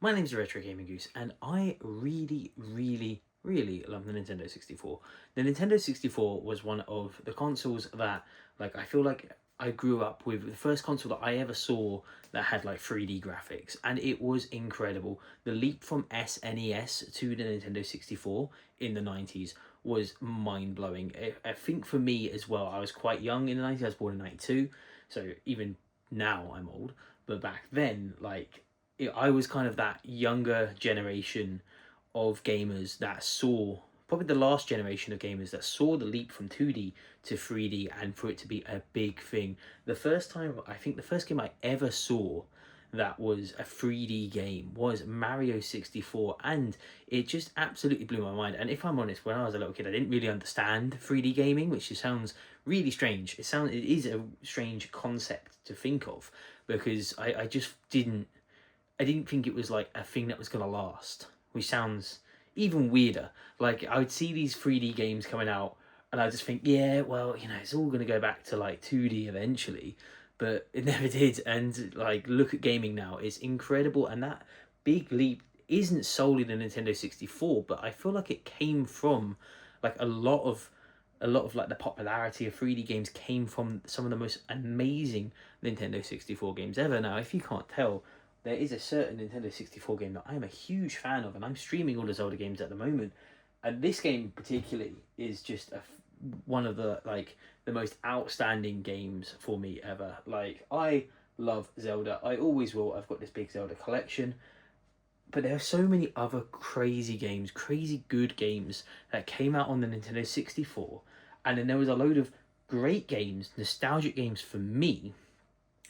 My name's Retro Gaming Goose, and I really love the Nintendo 64. The Nintendo 64 was one of the consoles that, I feel like I grew up with. The first console that I ever saw that had, 3D graphics, and it was incredible. The leap from SNES to the Nintendo 64 in the 90s was mind-blowing. I think for me as well, I was quite young in the 90s. I was born in 92, so even now I'm old. But back then, I was kind of that younger generation of gamers that saw, probably the last generation of gamers that saw the leap from 2D to 3D, and for it to be a big thing. I think the first game I ever saw that was a 3D game was Mario 64, and it just absolutely blew my mind. And if I'm honest, when I was a little kid, I didn't really understand 3D gaming, which sounds really strange. It is a strange concept to think of, because I just I didn't think it was like a thing that was going to last, which sounds even weirder. Like, I would see these 3D games coming out, and I just think, yeah, well, it's all going to go back to 2D eventually, but it never did. And look at gaming now, it's incredible. And that big leap isn't solely the Nintendo 64, but I feel like it came from a lot of the popularity of 3D games came from some of the most amazing Nintendo 64 games ever. Now, if you can't tell, there is a certain Nintendo 64 game that I'm a huge fan of, and I'm streaming all the Zelda games at the moment. And this game particularly is just one of the most outstanding games for me ever. I love Zelda. I always will. I've got this big Zelda collection. But there are so many other crazy games, crazy good games that came out on the Nintendo 64. And then there was a load of great games, nostalgic games for me,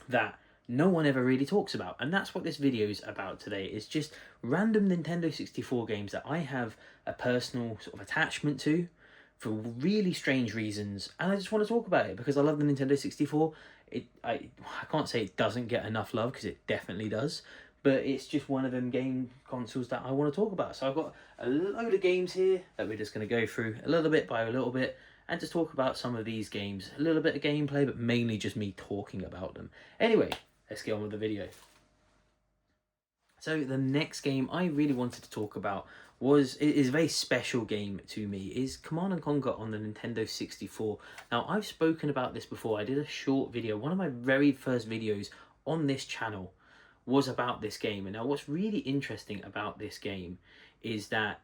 that no one ever really talks about. And that's what this video is about today. It's just random Nintendo 64 games that I have a personal sort of attachment to for really strange reasons. And I just want to talk about it because I love the Nintendo 64. I can't say it doesn't get enough love, because it definitely does. But it's just one of them game consoles that I want to talk about. So I've got a load of games here that we're just going to go through a little bit by a little bit, and just talk about some of these games. A little bit of gameplay, but mainly just me talking about them. Anyway, let's get on with the video. So the next game I really wanted to talk about is a very special game to me, is Command and Conquer on the Nintendo 64. Now, I've spoken about this before. I did a short video. One of my very first videos on this channel was about this game. And now what's really interesting about this game is that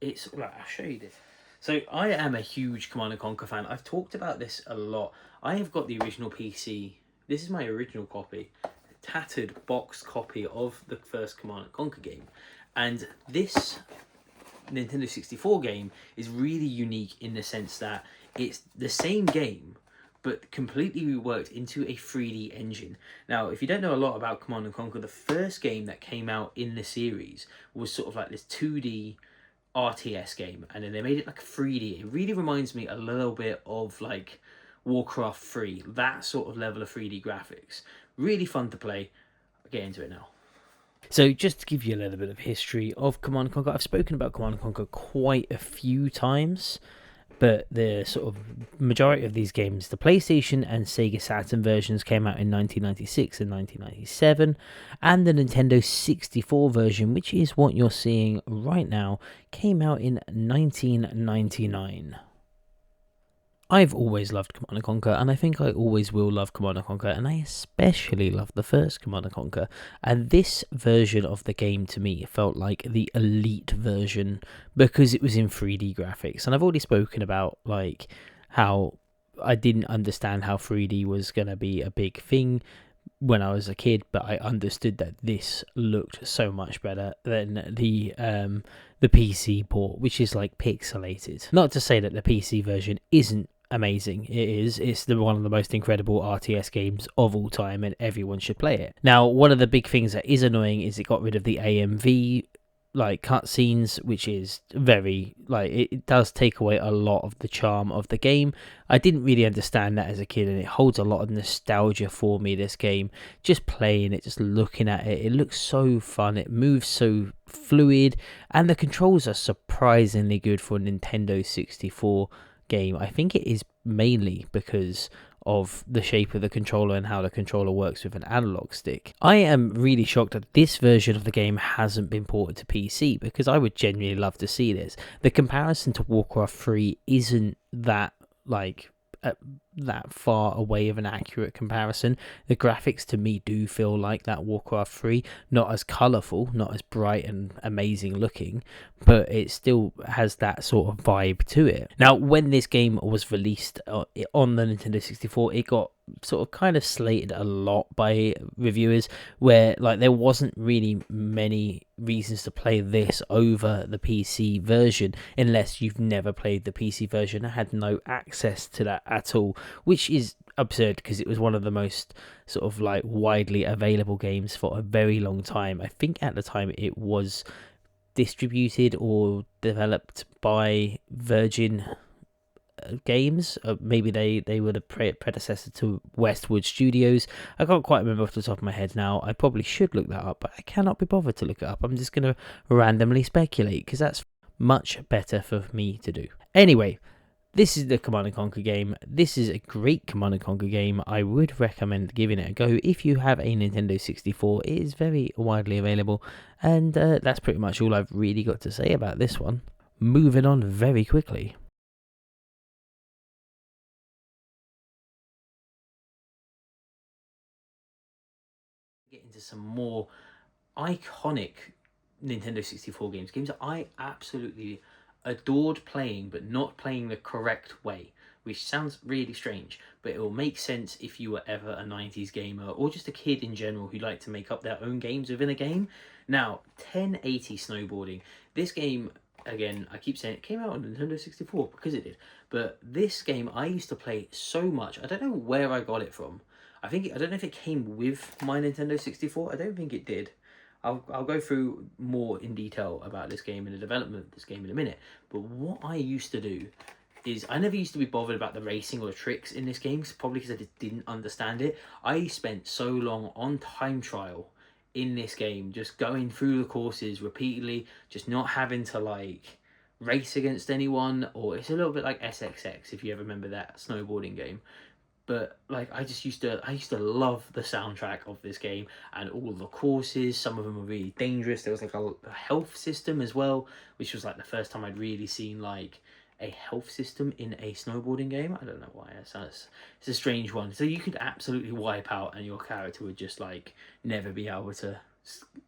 I'll show you this. So I am a huge Command & Conquer fan. I've talked about this a lot. I have got the original PC. This is my original copy, a tattered box copy of the first Command & Conquer game. And this Nintendo 64 game is really unique in the sense that it's the same game, but completely reworked into a 3D engine. Now, if you don't know a lot about Command & Conquer, the first game that came out in the series was sort of like this 2D RTS game, and then they made it like 3D. It really reminds me a little bit of Warcraft 3, that sort of level of 3D graphics. Really fun to play. I'll get into it now. So just to give you a little bit of history of Command & Conquer, I've spoken about Command & Conquer quite a few times, but the sort of majority of these games, the PlayStation and Sega Saturn versions, came out in 1996 and 1997, and the Nintendo 64 version, which is what you're seeing right now, came out in 1999. I've always loved Command & Conquer, and I think I always will love Command & Conquer, and I especially love the first Command & Conquer. And this version of the game, to me, felt like the elite version because it was in 3D graphics. And I've already spoken about how I didn't understand how 3D was going to be a big thing when I was a kid, but I understood that this looked so much better than the PC port, which is pixelated. Not to say that the PC version isn't amazing. It is. It's one of the most incredible RTS games of all time, and everyone should play it. Now, one of the big things that is annoying is it got rid of the AMV cutscenes, which is very it does take away a lot of the charm of the game. I didn't really understand that as a kid, and it holds a lot of nostalgia for me, this game. Just playing it, just looking at it, it looks so fun, it moves so fluid, and the controls are surprisingly good for a Nintendo 64 game. I think it is mainly because of the shape of the controller and how the controller works with an analog stick. I am really shocked that this version of the game hasn't been ported to PC, because I would genuinely love to see this. The comparison to Warcraft 3 isn't that like that far away of an accurate comparison. The graphics to me do feel like that Warcraft 3, not as colourful, not as bright and amazing looking, but it still has that sort of vibe to it. Now, when this game was released on the Nintendo 64, it got sort of kind of slated a lot by reviewers, where like there wasn't really many reasons to play this over the PC version unless you've never played the PC version and had no access to that at all, which is absurd because it was one of the most sort of like widely available games for a very long time. I think at the time it was distributed or developed by Virgin Games. Maybe they were the predecessor to Westwood Studios. I can't quite remember off the top of my head now. I probably should look that up, but I cannot be bothered to look it up. I'm just going to randomly speculate because that's much better for me to do. Anyway, this is the Command & Conquer game. This is a great Command & Conquer game. I would recommend giving it a go if you have a Nintendo 64. It is very widely available, and that's pretty much all I've really got to say about this one. Moving on very quickly. Get into some more iconic Nintendo 64 games that I absolutely adored playing, but not playing the correct way, which sounds really strange, but it will make sense if you were ever a 90s gamer or just a kid in general who liked to make up their own games within a game. Now, 1080 Snowboarding. This game, again, I keep saying it came out on Nintendo 64 because it did, but this game I used to play so much. I don't know where I got it from. I don't know if it came with my Nintendo 64. I don't think it did. I'll go through more in detail about this game and the development of this game in a minute. But what I used to do is I never used to be bothered about the racing or the tricks in this game, probably because I just didn't understand it. I spent so long on time trial in this game, just going through the courses repeatedly, just not having to like race against anyone. Or it's a little bit like SXX, if you ever remember that snowboarding game. But like I used to love the soundtrack of this game and all of the courses. Some of them were really dangerous. There was like a health system as well, which was like the first time I'd really seen like a health system in a snowboarding game. I don't know why. It's a strange one. So you could absolutely wipe out and your character would just like never be able to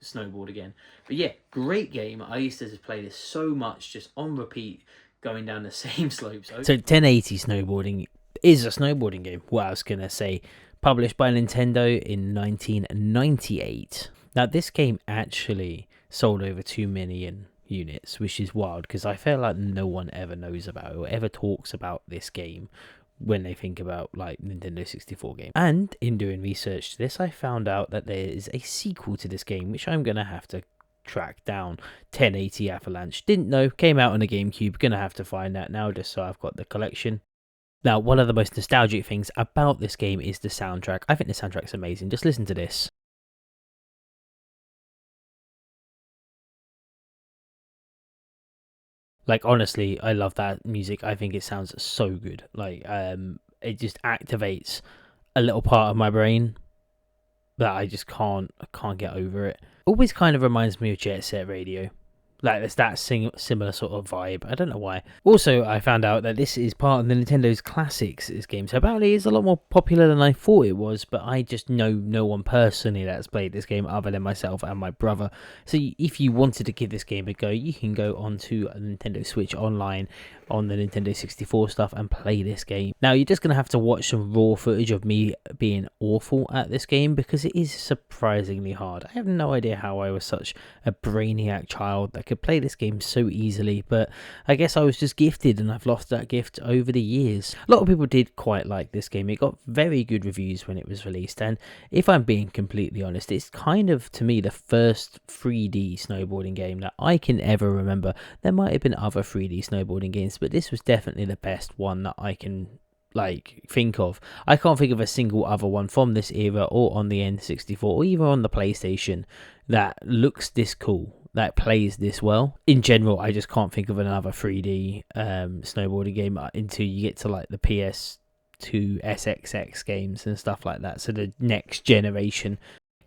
snowboard again. But yeah, great game. I used to just play this so much, just on repeat, going down the same slopes. So 1080 Snowboarding is a snowboarding game. What I was going to say, published by Nintendo in 1998. Now, this game actually sold over 2 million units, which is wild because I feel like no one ever knows about it or ever talks about this game when they think about like Nintendo 64 game. And in doing research to this, I found out that there is a sequel to this game, which I'm going to have to track down. 1080 Avalanche. Didn't know, came out on the GameCube. Gonna have to find that now just so I've got the collection. Now, one of the most nostalgic things about this game is the soundtrack. I think the soundtrack's amazing. Just listen to this. Like, honestly, I love that music. I think it sounds so good. Like, it just activates a little part of my brain that I just can't get over it. Always kind of reminds me of Jet Set Radio. Like, there's that similar sort of vibe. I don't know why. Also, I found out that this is part of the Nintendo's Classics game. So apparently it's a lot more popular than I thought it was, but I just know no one personally that's played this game other than myself and my brother. So if you wanted to give this game a go, you can go onto a Nintendo Switch Online on the Nintendo 64 stuff and play this game. Now, you're just going to have to watch some raw footage of me being awful at this game because it is surprisingly hard. I have no idea how I was such a brainiac child that could play this game so easily, but I guess I was just gifted and I've lost that gift over the years. A lot of people did quite like this game. It got very good reviews when it was released, and if I'm being completely honest, it's kind of, to me, the first 3D snowboarding game that I can ever remember. There might have been other 3D snowboarding games, but this was definitely the best one that I can think of. I can't think of a single other one from this era or on the N64 or even on the PlayStation that looks this cool, that plays this well. In general, I just can't think of another 3D snowboarding game until you get to like the PS2 to SXX games and stuff like that, so the next generation.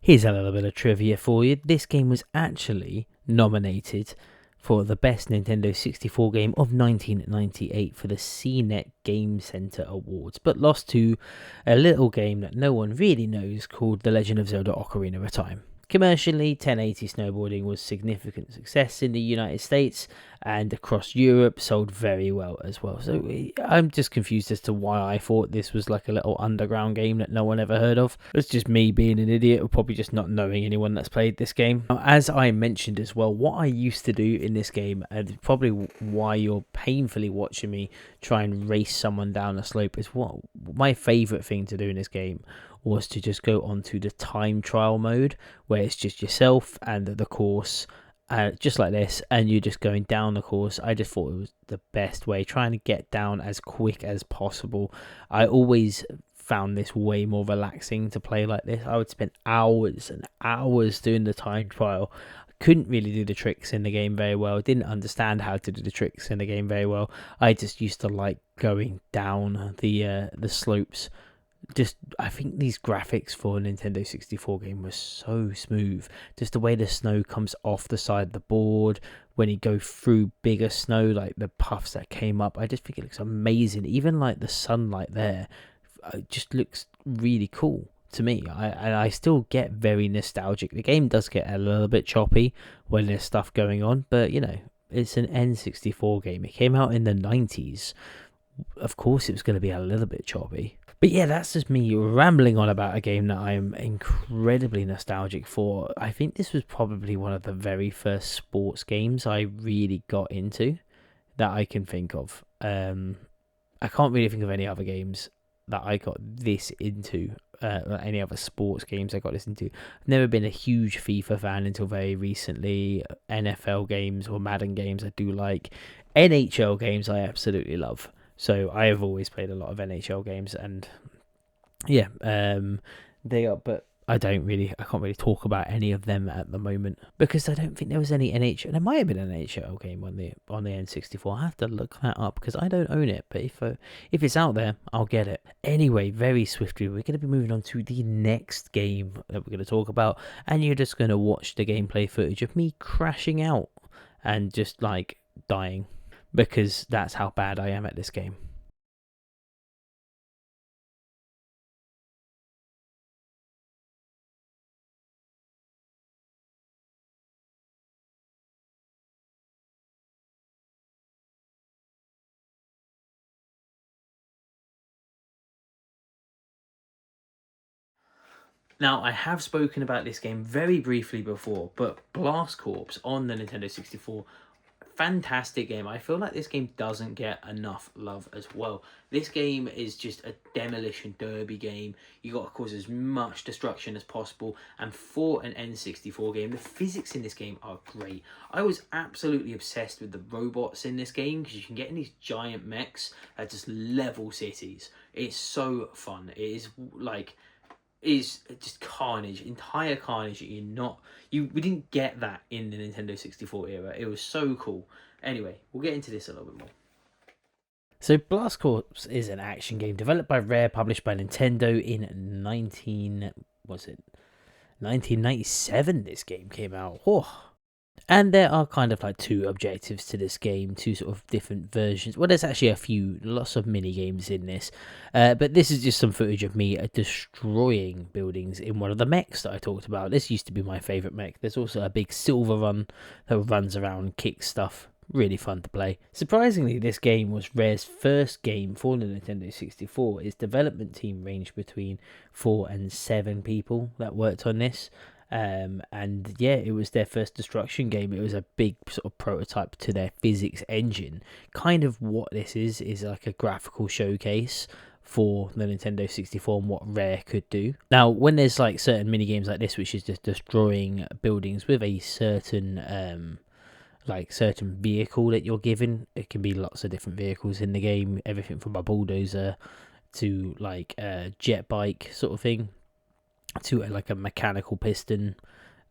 Here's a little bit of trivia for you. This game was actually nominated for the best Nintendo 64 game of 1998 for the CNET Game Center Awards, but lost to a little game that no one really knows called The Legend of Zelda Ocarina of Time. Commercially, 1080 snowboarding was significant success in the United States and across Europe, sold very well as well. So I'm just confused as to why I thought this was like a little underground game that no one ever heard of. It's just me being an idiot, or probably just not knowing anyone that's played this game. Now, as I mentioned as well, what I used to do in this game, and probably why you're painfully watching me try and race someone down a slope, is what my favourite thing to do in this game was to just go onto the time trial mode, where it's just yourself and the course, just like this, and you're just going down the course. I just thought it was the best way, trying to get down as quick as possible. I always found this way more relaxing to play like this. I would spend hours and hours doing the time trial. Couldn't really do the tricks in the game very well, didn't understand how to do the tricks in the game very well. I just used to like going down the slopes. Just, I think these graphics for a Nintendo 64 game were so smooth. Just the way the snow comes off the side of the board when you go through bigger snow, like the puffs that came up. I just think it looks amazing. Even like the sunlight there, just looks really cool to me. I still get very nostalgic. The game does get a little bit choppy when there's stuff going on, but you know, it's an N64 game. It came out in the 90s. Of course it was going to be a little bit choppy. But yeah, that's just me rambling on about a game that I'm incredibly nostalgic for. I think this was probably one of the very first sports games I really got into that I can think of. I can't really think of any other games that I got this into, any other sports games I got this into. I've never been a huge FIFA fan until very recently. NFL games or Madden games I do like. NHL games I absolutely love. So I have always played a lot of NHL games, and yeah, they are. But I can't really talk about any of them at the moment because I don't think there was any NHL. There might have been an NHL game on the N64. I have to look that up because I don't own it. But if it's out there, I'll get it. Anyway, very swiftly, we're going to be moving on to the next game that we're going to talk about, and you're just going to watch the gameplay footage of me crashing out and just like dying, because that's how bad I am at this game. Now, I have spoken about this game very briefly before, but Blast Corps on the Nintendo 64, fantastic game. I feel like this game doesn't get enough love as well. This game is just a demolition derby game. You got to cause as much destruction as possible, and for an N64 game, the physics in this game are great. I was absolutely obsessed with the robots in this game because you can get in these giant mechs that just level cities. It's so fun. It is just carnage, entire carnage. We didn't get that in the Nintendo 64 era. It was so cool. Anyway, we'll get into this a little bit more. So Blast Corps is an action game developed by Rare, published by Nintendo in 1997 this game came out. Oh. And there are kind of like two objectives to this game, two sort of different versions. Well, there's actually lots of mini games in this. But this is just some footage of me destroying buildings in one of the mechs that I talked about. This used to be my favourite mech. There's also a big silver run that runs around, kicks stuff. Really fun to play. Surprisingly, this game was Rare's first game for the Nintendo 64. Its development team ranged between 4 and 7 people that worked on this. And yeah, it was their first destruction game. It was a big sort of prototype to their physics engine. Kind of what this is like a graphical showcase for the Nintendo 64 and what Rare could do. Now, when there's like certain mini games like this, which is just destroying buildings with a certain certain vehicle that you're given, it can be lots of different vehicles in the game, everything from a bulldozer to like a jet bike sort of thing, to like a mechanical piston,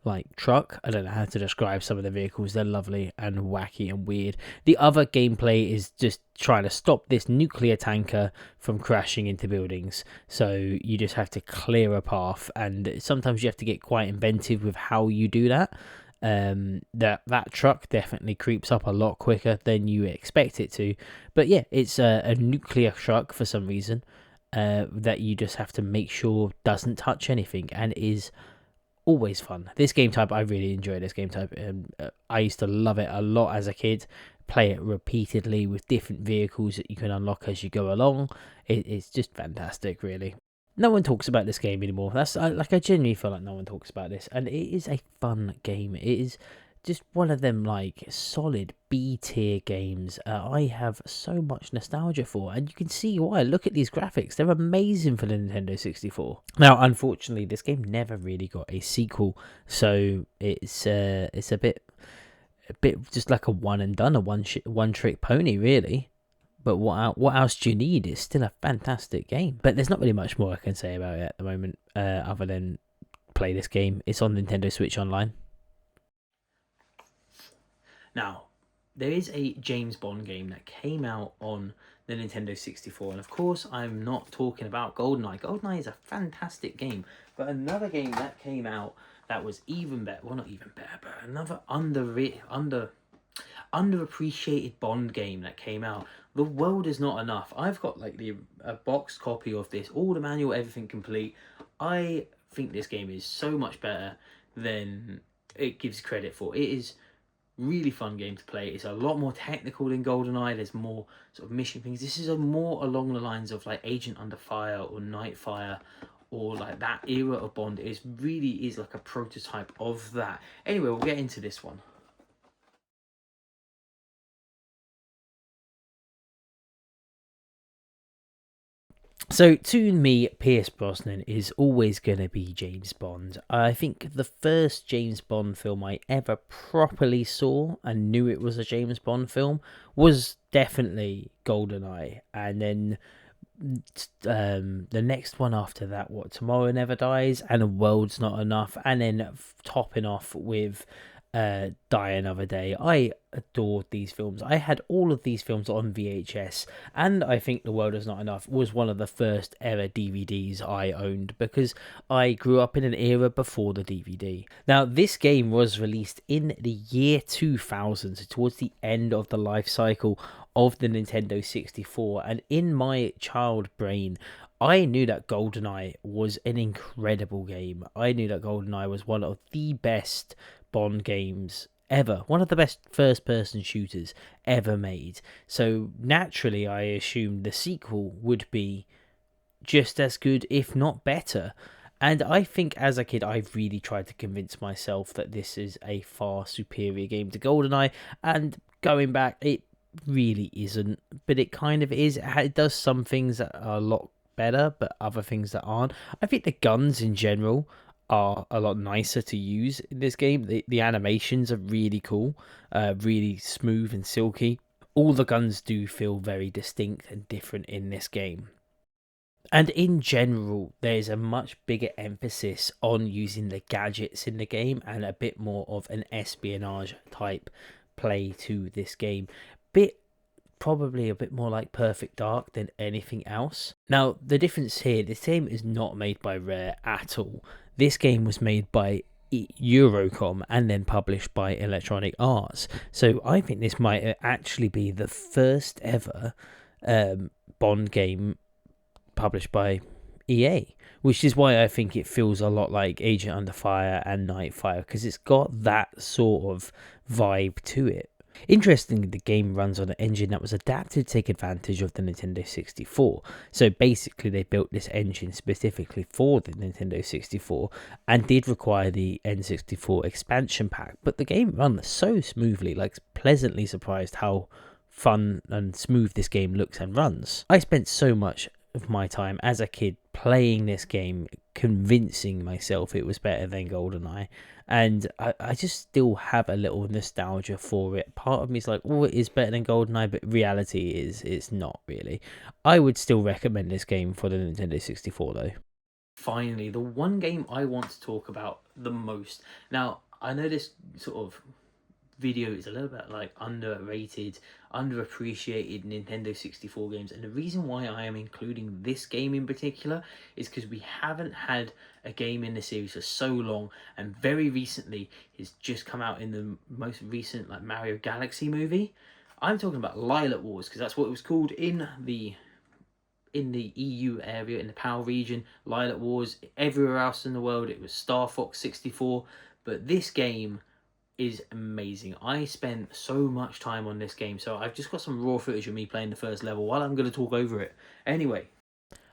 like truck. I don't know how to describe some of the vehicles. They're lovely and wacky and weird. The other gameplay is just trying to stop this nuclear tanker from crashing into buildings. So you just have to clear a path, and sometimes you have to get quite inventive with how you do that. That truck definitely creeps up a lot quicker than you expect it to. But yeah, it's a nuclear truck for some reason, that you just have to make sure doesn't touch anything, and is always fun. This game type, I really enjoy this game type. I used to love it a lot as a kid. Play it repeatedly with different vehicles that you can unlock as you go along. It's just fantastic, really. No one talks about this game anymore. I genuinely feel like no one talks about this, and it is a fun game. It is just one of them like solid B tier games. I have so much nostalgia for, and you can see why. Look at these graphics; they're amazing for the Nintendo 64. Now, unfortunately, this game never really got a sequel, so it's a bit just like a one and done, a one trick pony, really. But what else do you need? It's still a fantastic game. But there's not really much more I can say about it at the moment, other than play this game. It's on Nintendo Switch Online. Now, there is a James Bond game that came out on the Nintendo 64, and of course, I'm not talking about GoldenEye. GoldenEye is a fantastic game, but another game that came out that was even better, well, not even better, but another underappreciated Bond game that came out. The World Is Not Enough. I've got like a boxed copy of this, all the manual, everything complete. I think this game is so much better than it gives credit for. It is really fun game to play. It's a lot more technical than GoldenEye. There's more sort of mission things. This is a more along the lines of like Agent Under Fire or Nightfire, or like that era of Bond. It really is like a prototype of that. Anyway, we'll get into this one. So to me, Pierce Brosnan is always going to be James Bond. I think the first James Bond film I ever properly saw and knew it was a James Bond film was definitely GoldenEye, and then the next one after that, what, Tomorrow Never Dies, and The World's Not Enough, and then topping off with Die Another Day. I adored these films. I had all of these films on VHS, and I think The World Is Not Enough was one of the first ever DVDs I owned, because I grew up in an era before the DVD. Now, this game was released in the year 2000, so towards the end of the life cycle of the Nintendo 64, and in my child brain, I knew that GoldenEye was an incredible game. I knew that GoldenEye was one of the best Bond games ever, one of the best first person shooters ever made. So naturally, I assumed the sequel would be just as good, if not better. And I think as a kid, I really tried to convince myself that this is a far superior game to GoldenEye. And going back, it really isn't, but it kind of is. It does some things that are a lot better, but other things that aren't. I think the guns in general are a lot nicer to use in this game. The animations are really cool, really smooth and silky. All the guns do feel very distinct and different in this game. And in general, there's a much bigger emphasis on using the gadgets in the game, and a bit more of an espionage type play to this game. Probably a bit more like Perfect Dark than anything else. Now, the difference here, this game is not made by Rare at all. This game was made by Eurocom and then published by Electronic Arts. So I think this might actually be the first ever Bond game published by EA, which is why I think it feels a lot like Agent Under Fire and Nightfire, because it's got that sort of vibe to it. Interestingly, the game runs on an engine that was adapted to take advantage of the Nintendo 64. So basically, they built this engine specifically for the Nintendo 64 and did require the N64 expansion pack. But the game runs so smoothly, like pleasantly surprised how fun and smooth this game looks and runs. I spent so much of my time as a kid playing this game, convincing myself it was better than GoldenEye, and I just still have a little nostalgia for it. Part of me is like, oh, it is better than GoldenEye, but reality is it's not really. I would still recommend this game for the Nintendo 64 though. finally, the one game I want to talk about the most. Now, I know this sort of video is a little bit like underrated, underappreciated Nintendo 64 games, and the reason why I am including this game in particular is because we haven't had a game in the series for so long, and very recently it's just come out in the most recent like Mario Galaxy movie. I'm talking about Lilac Wars because that's what it was called in the EU area, in the PAL region. Lilac Wars. Everywhere else in the world it was Star Fox 64, but this game is amazing. I spent so much time on this game, so I've just got some raw footage of me playing the first level while I'm going to talk over it. Anyway,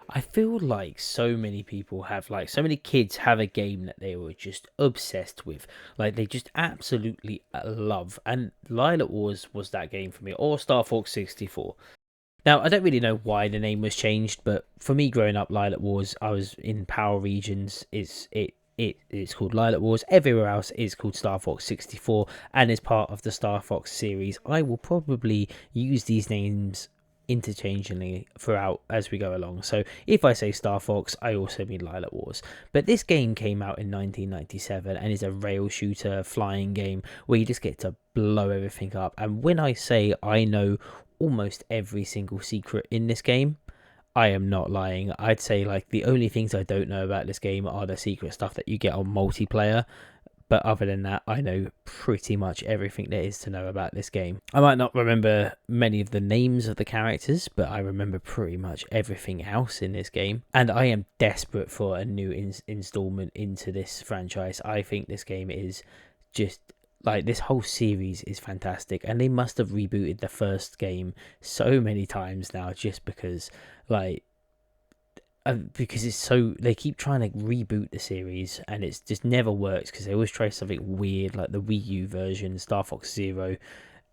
I feel like so many people have, like, so many kids have a game that they were just obsessed with. Like, they just absolutely love. And Lilac Wars was that game for me, or Star Fox 64. Now, I don't really know why the name was changed, but for me growing up, Lilac Wars, I was in Power Regions. It's called Lilac Wars. Everywhere else is called Star Fox 64, and is part of the Star Fox series. I will probably use these names interchangeably throughout as we go along. So if I say Star Fox, I also mean Lilac Wars. But this game came out in 1997 and is a rail shooter flying game where you just get to blow everything up. And when I say I know almost every single secret in this game, I am not lying. I'd say like the only things I don't know about this game are the secret stuff that you get on multiplayer. But other than that, I know pretty much everything there is to know about this game. I might not remember many of the names of the characters, but I remember pretty much everything else in this game. And I am desperate for a new installment into this franchise. I think this game is just, like, this whole series is fantastic. And they must have rebooted the first game so many times now just because, like, because it's so, they keep trying to reboot the series and it's just never works because they always try something weird, like the Wii U version, Star Fox Zero.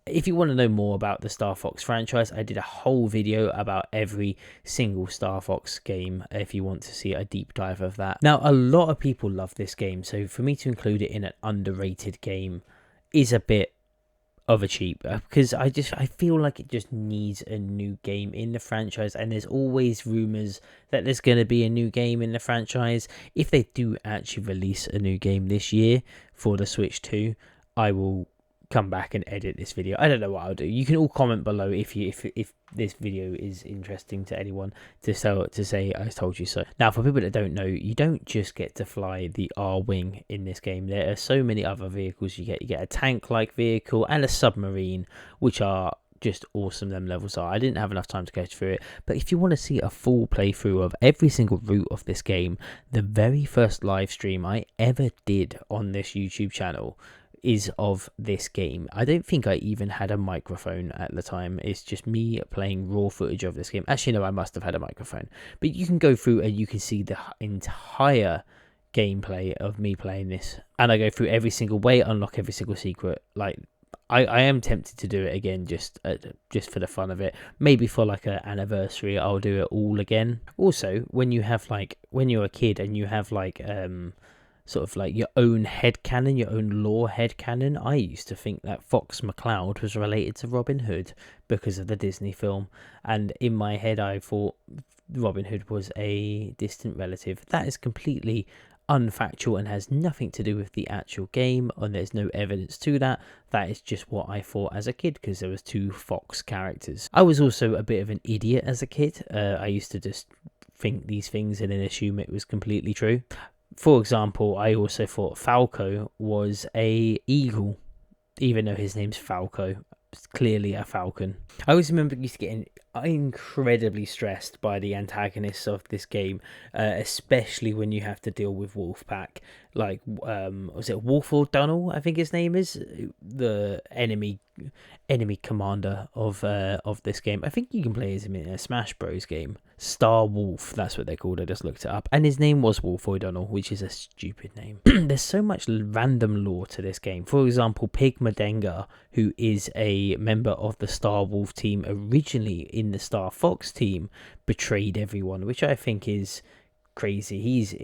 If you want to know more about the Star Fox franchise, I did a whole video about every single Star Fox game if you want to see a deep dive of that. Now, a lot of people love this game, so for me to include it in an underrated game is a bit of a cheap, because I feel like it just needs a new game in the franchise, and there's always rumors that there's going to be a new game in the franchise. If they do actually release a new game this year for the Switch 2, I will come back and edit this video. I don't know what I'll do. You can all comment below if this video is interesting to anyone to say I told you so. Now, for people that don't know, you don't just get to fly the R-Wing in this game. There are so many other vehicles you get. You get a tank-like vehicle and a submarine, which are just awesome. Them levels are. I didn't have enough time to go through it, but if you want to see a full playthrough of every single route of this game, the very first live stream I ever did on this YouTube channel is of this game. I don't think I even had a microphone at the time. It's just me playing raw footage of this game. Actually, no, I must have had a microphone. But you can go through and you can see the entire gameplay of me playing this. And I go through every single way, unlock every single secret. Like, I am tempted to do it again just for the fun of it. Maybe for like an anniversary, I'll do it all again. Also, when you're a kid and you have like sort of like your own headcanon, your own lore headcanon. I used to think that Fox McCloud was related to Robin Hood because of the Disney film. And in my head, I thought Robin Hood was a distant relative. That is completely unfactual and has nothing to do with the actual game, and there's no evidence to that. That is just what I thought as a kid because there was two Fox characters. I was also a bit of an idiot as a kid. I used to just think these things and then assume it was completely true. For example, I also thought Falco was a eagle, even though his name's Falco. It's clearly a falcon. I always remember used to getting incredibly stressed by the antagonists of this game, especially when you have to deal with Wolfpack. Like, was it Wolf O'Donnell? I think his name is the enemy commander of this game. I think you can play as him in a Smash Bros game. Star Wolf, that's what they're called. I just looked it up, and his name was Wolf O'Donnell, which is a stupid name. There's so much random lore to this game. For example, Pig Madenga, who is a member of the Star Wolf team originally in the Star Fox team, betrayed everyone, which I think is crazy. He's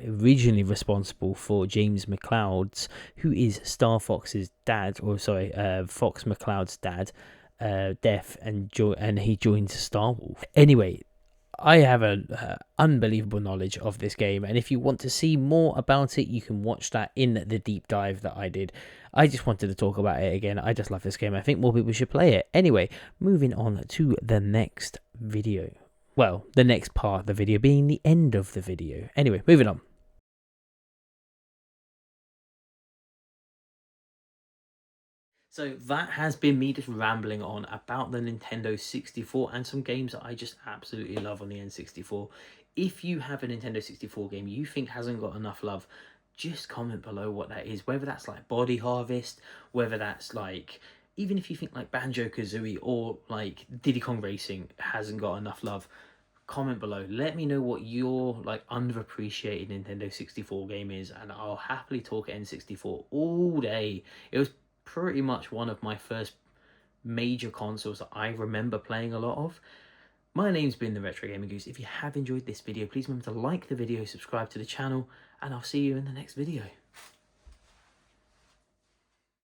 originally responsible for James McCloud's, who is Star Fox's dad, Fox McCloud's dad, death, and he joins Star Wolf. Anyway, I have an unbelievable knowledge of this game, and if you want to see more about it, you can watch that in the deep dive that I did. I just wanted to talk about it again. I just love this game. I think more people should play it. Anyway, moving on to the next video. Well, the next part of the video being the end of the video. Anyway, moving on. So that has been me just rambling on about the Nintendo 64 and some games that I just absolutely love on the N64. If you have a Nintendo 64 game you think hasn't got enough love, just comment below what that is. Whether that's like Body Harvest, whether that's like, even if you think like Banjo-Kazooie or like Diddy Kong Racing hasn't got enough love, comment below. Let me know what your like underappreciated Nintendo 64 game is, and I'll happily talk N64 all day. It was pretty much one of my first major consoles that I remember playing a lot of. My name's been the Retro Gaming Goose. If you have enjoyed this video, please remember to like the video, subscribe to the channel, and I'll see you in the next video.